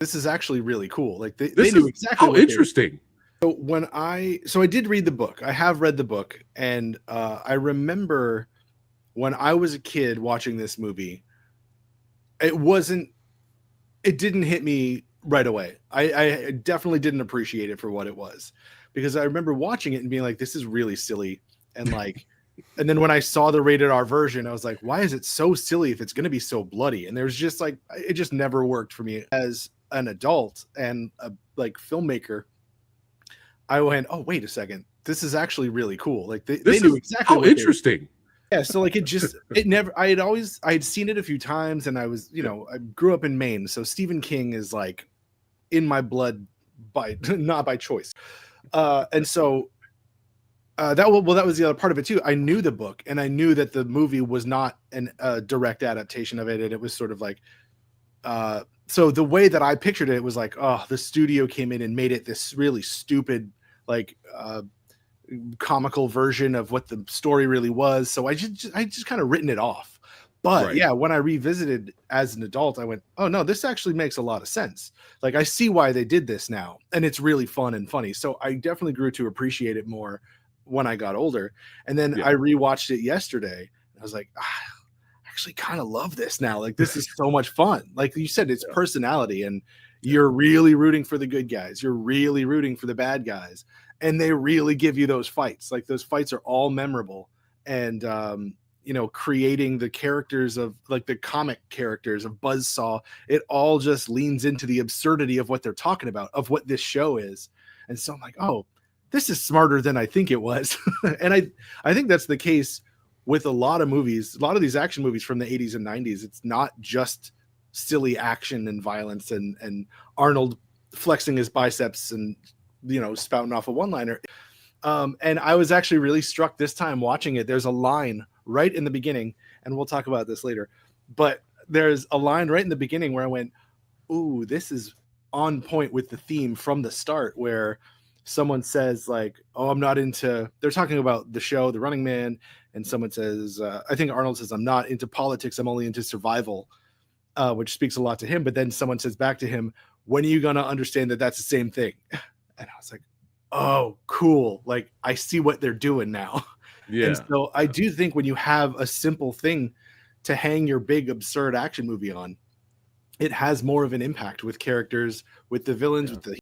this is actually really cool. Like they This knew is exactly how what they were. interesting. So I did read the book. I have read the book, and I remember when I was a kid watching this movie, it wasn't it didn't hit me right away. I definitely didn't appreciate it for what it was, because I remember watching it and being like, this is really silly. And like, and then when I saw the rated R version, I was like, why is it so silly if it's going to be so bloody? And there's just like, it just never worked for me as an adult and a like filmmaker. I went, oh, wait a second. This is actually really cool. Like they This knew is exactly how what they were. interesting. Yeah, so like it never I had seen it a few times, and I was, I grew up in Maine, so Stephen King is like in my blood by not by choice. And so that was the other part of it too. I knew the book, and I knew that the movie was not a direct adaptation of it, and it was sort of like so the way that I pictured it was like, oh, the studio came in and made it this really stupid like comical version of what the story really was. So I just kind of written it off. But Right. yeah, when I revisited as an adult, I went, oh no, this actually makes a lot of sense. Like I see why they did this now, and it's really fun and funny. So I definitely grew to appreciate it more when I got older. And then Yeah. I rewatched it yesterday. And I was like, I actually kind of love this now. Like this is so much fun. Like you said, it's personality, and you're really rooting for the good guys. You're really rooting for the bad guys, and they really give you those fights. Like those fights are all memorable, and creating the characters of like the comic characters of Buzzsaw, it all just leans into the absurdity of what they're talking about, of what this show is. And so I'm like, oh, this is smarter than I think it was. And I think that's the case with a lot of movies, a lot of these action movies from the 80s and 90s. It's not just silly action and violence and Arnold flexing his biceps and spouting off a one-liner. And I was actually really struck this time watching it. There's a line right in the beginning, and we'll talk about this later, but there's a line right in the beginning where I went, ooh, this is on point with the theme from the start, where someone says like, oh, I'm not into, they're talking about the show, The Running Man, and someone says, I think Arnold says, I'm not into politics, I'm only into survival, which speaks a lot to him. But then someone says back to him, when are you going to understand that that's the same thing? And I was like, oh, cool. Like I see what they're doing now. Yeah. And so I do think when you have a simple thing to hang your big absurd action movie on, it has more of an impact with characters, with the villains, with the